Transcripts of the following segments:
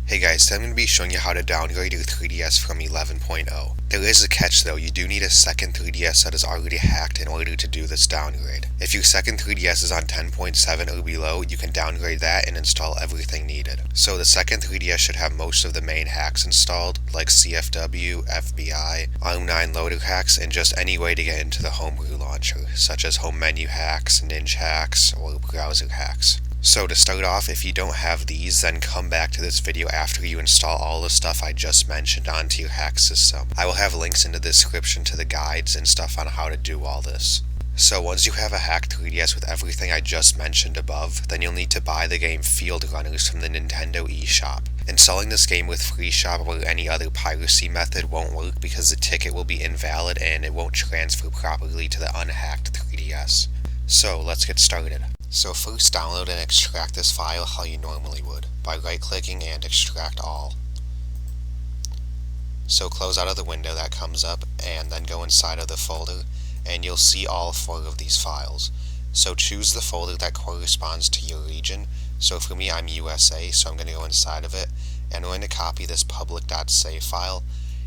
Hey guys, today I'm going to be showing you how to downgrade your 3DS from 11.0. There is a catch though, you do need a second 3DS that is already hacked in order to do this downgrade. If your second 3DS is on 10.7 or below, you can downgrade that and install everything needed. So the second 3DS should have most of the main hacks installed, like CFW, FBI, ARM9 loader hacks, and just any way to get into the homebrew launcher, such as home menu hacks, ninja hacks, or browser hacks. So to start off, if you don't have these, then come back to this video after you install all the stuff I just mentioned onto your hack system. I will have links in the description to the guides and stuff on how to do all this. So once you have a hacked 3DS with everything I just mentioned above, then you'll need to buy the game Fieldrunners from the Nintendo eShop. Installing this game with FreeShop or any other piracy method won't work because the ticket will be invalid and it won't transfer properly to the unhacked 3DS. So let's get started. So first download and extract this file how you normally would, by right-clicking and extract all. So close out of the window that comes up and then go inside of the folder and you'll see all 4 of these files. So choose the folder that corresponds to your region. So for me I'm USA, so I'm going to go inside of it and I'm going to copy this public.save file.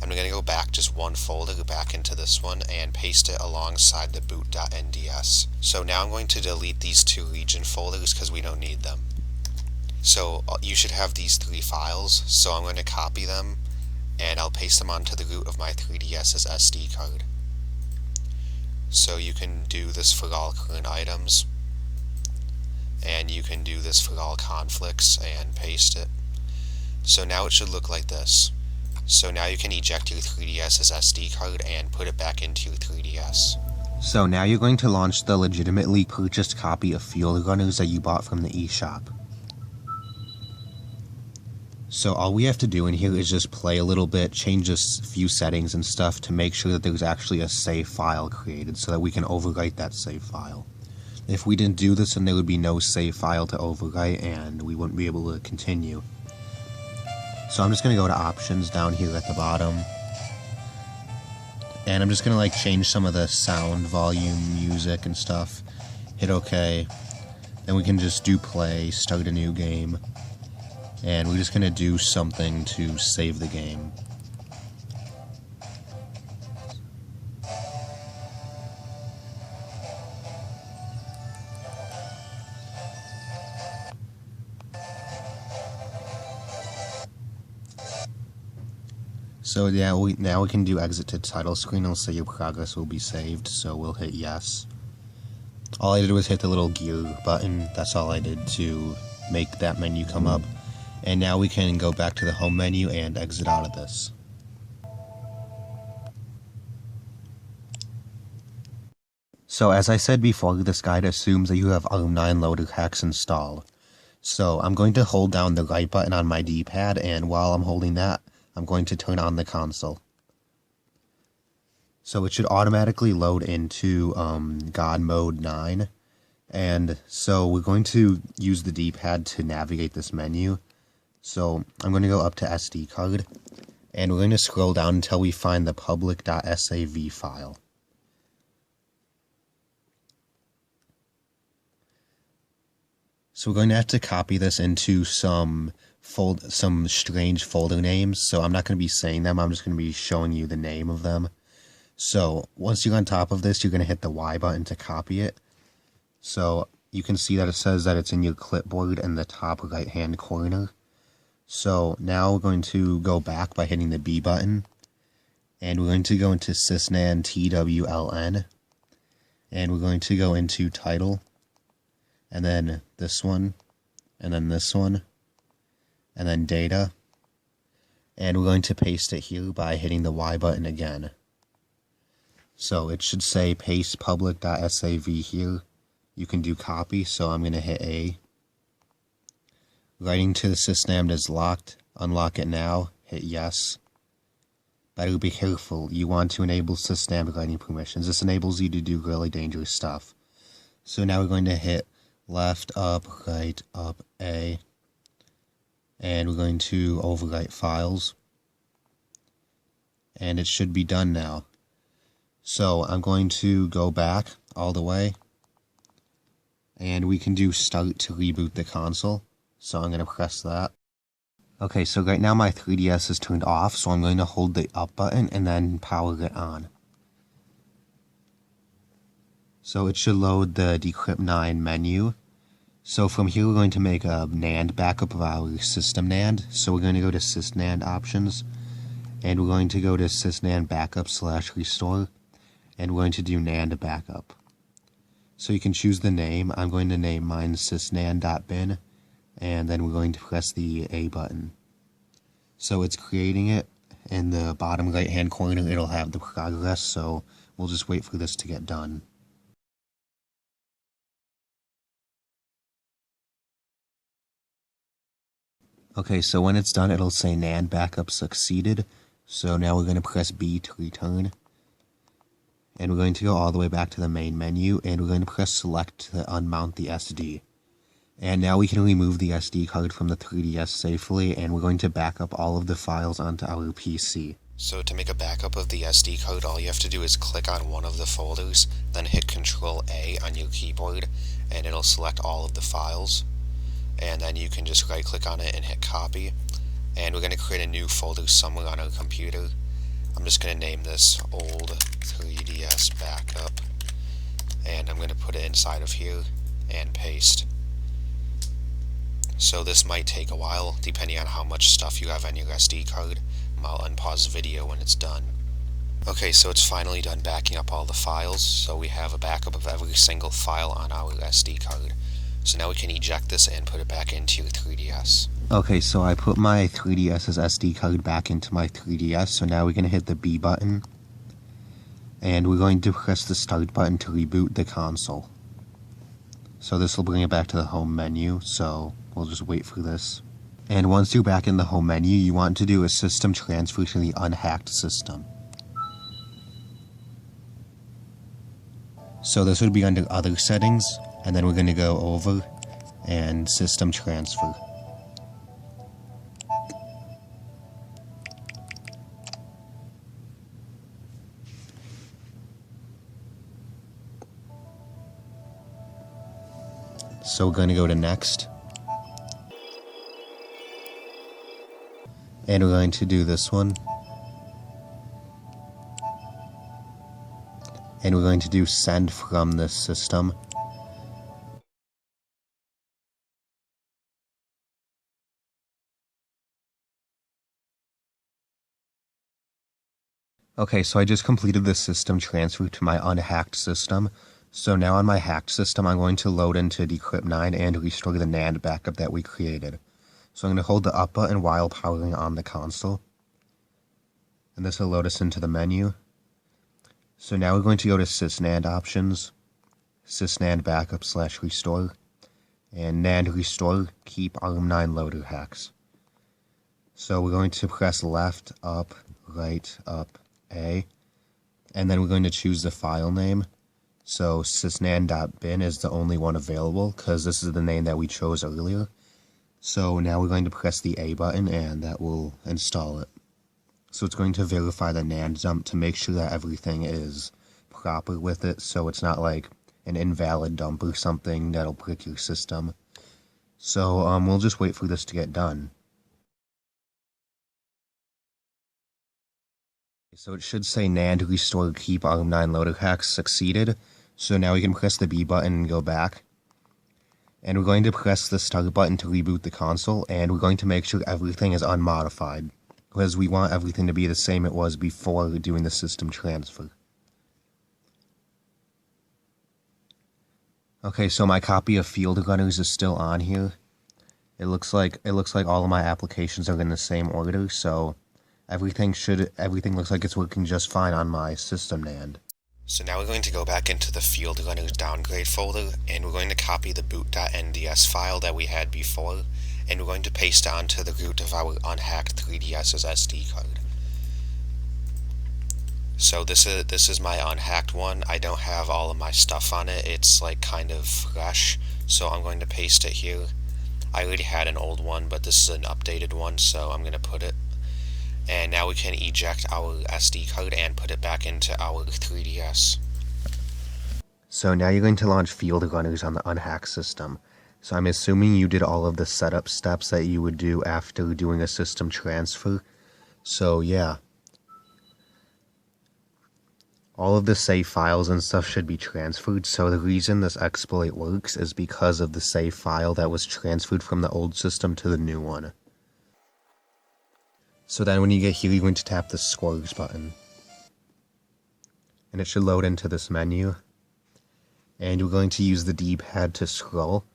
I'm going to go back just one folder, back into this one, and paste it alongside the boot.nds. So now I'm going to delete these 2 region folders because we don't need them. So you should have these 3 files, so I'm going to copy them, and I'll paste them onto the root of my 3DS's SD card. So you can do this for all current items, and you can do this for all conflicts, and paste it. So now it should look like this. So now you can eject your 3DS's SD card and put it back into your 3DS. So now you're going to launch the legitimately purchased copy of Fieldrunners that you bought from the eShop. So all we have to do in here is just play a little bit, change a few settings and stuff to make sure that there's actually a save file created so that we can overwrite that save file. If we didn't do this, then there would be no save file to overwrite and we wouldn't be able to continue. So I'm just going to go to options down here at the bottom, and I'm just going to change some of the sound volume, music and stuff, hit OK, then we can just do play, start a new game, and we're just going to do something to save the game. So yeah, now we can do exit to title screen. It'll say your progress will be saved, so we'll hit yes. All I did was hit the little gear button, that's all I did to make that menu come up. And now we can go back to the home menu and exit out of this. So as I said before, this guide assumes that you have ARM9 loader hacks installed. So I'm going to hold down the right button on my D-pad, and while I'm holding that, I'm going to turn on the console. So it should automatically load into God Mode 9. And so we're going to use the D-pad to navigate this menu. So I'm going to go up to SD card. And we're going to scroll down until we find the public.sav file. So we're going to have to copy this into some strange folder names, so I'm not going to be saying them, I'm just going to be showing you the name of them. So once you're on top of this, you're going to hit the Y button to copy it. So you can see that it says that it's in your clipboard in the top right hand corner. So now we're going to go back by hitting the B button, and we're going to go into sysnan TWLN, and we're going to go into title, and then this one, and then this one, and then data, and we're going to paste it here by hitting the Y button again. So it should say paste public.sav here. You can do copy, so I'm going to hit A. Writing to the sysnam is locked. Unlock it now. Hit yes. Better be careful. You want to enable sysnam writing permissions. This enables you to do really dangerous stuff. So now we're going to hit left, up, right, up, A. And we're going to overwrite files, and it should be done now. So I'm going to go back all the way, and we can do start to reboot the console. So I'm going to press that. Okay, so right now my 3DS is turned off, so I'm going to hold the up button and then power it on. So it should load the Decrypt 9 menu. So from here we're going to make a NAND backup of our system NAND. So we're going to go to sysNAND options, and we're going to go to sysNAND backup / restore, and we're going to do NAND backup. So you can choose the name. I'm going to name mine sysnan.bin, and then we're going to press the A button. So it's creating it. In the bottom right hand corner it'll have the progress, so we'll just wait for this to get done. Okay, so when it's done it'll say NAND backup succeeded. So now we're going to press B to return. And we're going to go all the way back to the main menu, and we're going to press select to unmount the SD. And now we can remove the SD card from the 3DS safely, and we're going to back up all of the files onto our PC. So to make a backup of the SD card, all you have to do is click on one of the folders, then hit Ctrl A on your keyboard, and it'll select all of the files. And then you can just right click on it and hit copy. And we're going to create a new folder somewhere on our computer. I'm just going to name this old 3DS backup, and I'm going to put it inside of here and paste. So this might take a while depending on how much stuff you have on your SD card. I'll unpause the video when it's done. Okay, so it's finally done backing up all the files, so we have a backup of every single file on our SD card. So now we can eject this and put it back into your 3DS. Okay, so I put my 3DS's SD card back into my 3DS, so now we're going to hit the B button. And we're going to press the start button to reboot the console. So this will bring it back to the home menu, so we'll just wait for this. And once you're back in the home menu, you want to do a system transfer to the unhacked system. So this would be under other settings, and then we're going to go over and system transfer. So we're going to go to next. And we're going to do this one. And we're going to do send from this system. Okay, so I just completed the system transfer to my unhacked system. So now on my hacked system, I'm going to load into Decrypt 9 and restore the NAND backup that we created. So I'm going to hold the up button while powering on the console. And this will load us into the menu. So now we're going to go to sysNAND options, sysNAND backup / restore, and NAND restore, keep ARM9 loader hacks. So we're going to press left, up, right, up, A, and then we're going to choose the file name. So sysnan.bin is the only one available because this is the name that we chose earlier. So now we're going to press the A button and that will install it. So it's going to verify the NAND dump to make sure that everything is proper with it, so it's not like an invalid dump or something that'll break your system. So we'll just wait for this to get done. So it should say NAND restore keep ARM9 loader hacks succeeded. So now we can press the B button and go back. And we're going to press the start button to reboot the console, and we're going to make sure everything is unmodified, because we want everything to be the same it was before doing the system transfer. Okay, so my copy of Fieldrunners is still on here. It looks like all of my applications are in the same order, so everything looks like it's working just fine on my system NAND. So now we're going to go back into the Fieldrunners downgrade folder, and we're going to copy the boot.nds file that we had before, and we're going to paste it onto the root of our unhacked 3DS's SD card. So this is my unhacked one. I don't have all of my stuff on it. It's like kind of fresh, so I'm going to paste it here. I already had an old one, but this is an updated one, so I'm going to put it. And now we can eject our SD card and put it back into our 3DS. So now you're going to launch Fieldrunners on the unhacked system. So I'm assuming you did all of the setup steps that you would do after doing a system transfer. So yeah. All of the save files and stuff should be transferred, so the reason this exploit works is because of the save file that was transferred from the old system to the new one. So then when you get here, you're going to tap the Scores button. And it should load into this menu. And you're going to use the D-pad to scroll.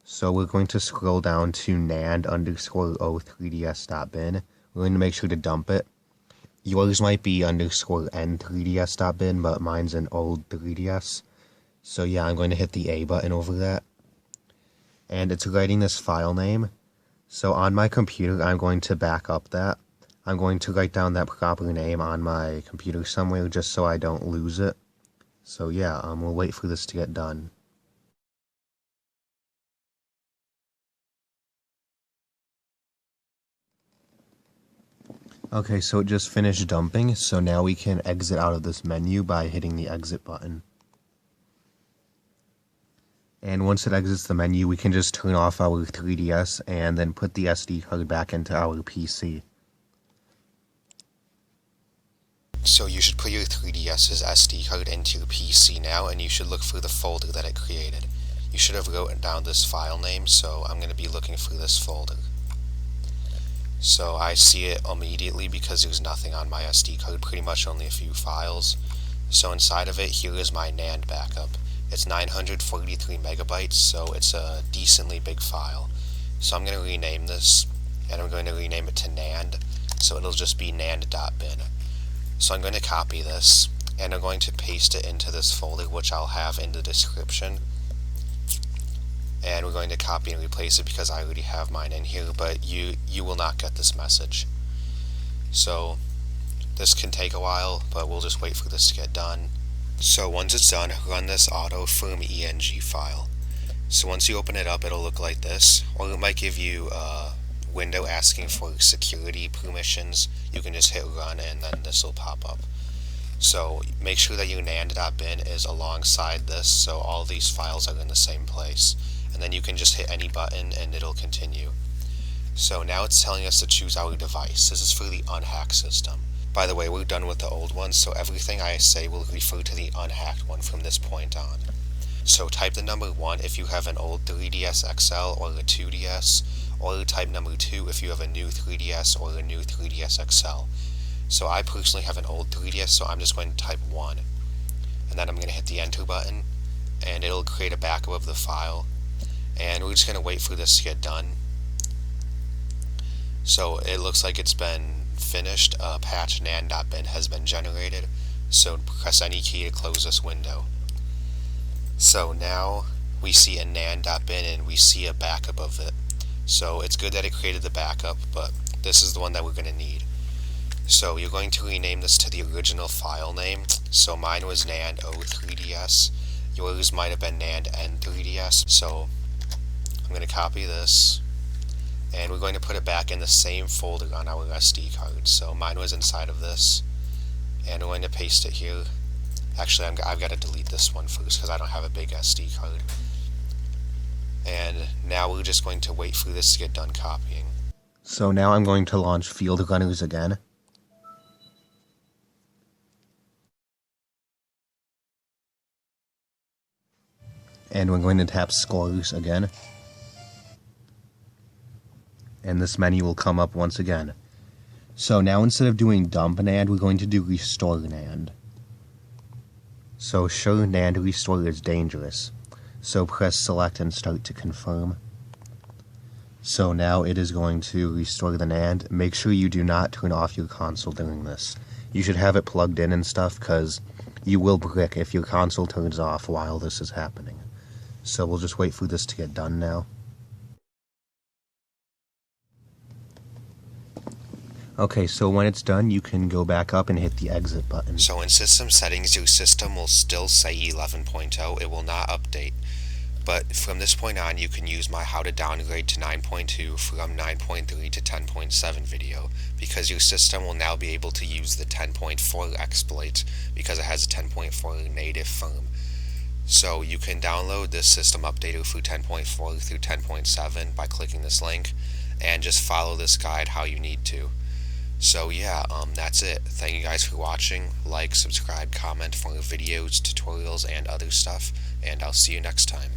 So we're going to scroll down to nand_o3ds.bin. We're going to make sure to dump it. Yours might be _n3ds.bin, but mine's an old 3ds. So yeah, I'm going to hit the A button over that. And it's writing this file name. So on my computer, I'm going to back up that. I'm going to write down that proper name on my computer somewhere just so I don't lose it. So yeah, we'll wait for this to get done. Okay, so it just finished dumping, so now we can exit out of this menu by hitting the exit button. And once it exits the menu, we can just turn off our 3DS and then put the SD card back into our PC. So you should put your 3DS's SD card into your PC now, and you should look for the folder that it created. You should have written down this file name, so I'm going to be looking for this folder. So I see it immediately because there's nothing on my SD card, pretty much only a few files. So inside of it, here is my NAND backup. It's 943 megabytes, so it's a decently big file. So I'm going to rename this, and I'm going to rename it to NAND, so it'll just be nand.bin. So I'm going to copy this, and I'm going to paste it into this folder, which I'll have in the description. And we're going to copy and replace it because I already have mine in here, but you will not get this message. So this can take a while, but we'll just wait for this to get done. So once it's done, run this auto-firm.eng file. So once you open it up, it'll look like this, or it might give you a window asking for security permissions. You can just hit run and then this will pop up. So make sure that your nand.bin is alongside this, so all these files are in the same place. And then you can just hit any button and it'll continue. So now it's telling us to choose our device. This is for the unhacked system. By the way, we're done with the old one, so everything I say will refer to the unhacked one from this point on. So type the number 1 if you have an old 3DS XL or a 2DS, or type number 2 if you have a new 3DS or a new 3DS XL. So I personally have an old 3DS, so I'm just going to type 1. And then I'm going to hit the enter button, and it'll create a backup of the file. And we're just going to wait for this to get done. So it looks like it's been finished. Patch nand.bin has been generated. So press any key to close this window. So now we see a nand.bin and we see a backup of it. So it's good that it created the backup, but this is the one that we're going to need. So you're going to rename this to the original file name. So mine was nand-o3ds. Yours might have been nand-n3ds. So I'm going to copy this, and we're going to put it back in the same folder on our SD card. So mine was inside of this, and we're going to paste it here. Actually, I've got to delete this one first because I don't have a big SD card. And now we're just going to wait for this to get done copying. So now I'm going to launch Fieldrunners again. And we're going to tap Scores again. And this menu will come up once again. So now instead of doing dump NAND, we're going to do restore NAND. So sure, NAND restore is dangerous. So press select and start to confirm. So now it is going to restore the NAND. Make sure you do not turn off your console during this. You should have it plugged in and stuff, because you will brick if your console turns off while this is happening. So we'll just wait for this to get done now. Okay, so when it's done, you can go back up and hit the exit button. So in system settings, your system will still say 11.0. It will not update. But from this point on, you can use my how to downgrade to 9.2 from 9.3 to 10.7 video, because your system will now be able to use the 10.4 exploit because it has a 10.4 native firm. So you can download this system updater through 10.4 through 10.7 by clicking this link, and just follow this guide how you need to. So yeah, that's it. Thank you guys for watching. Like, subscribe, comment for videos, tutorials, and other stuff, and I'll see you next time.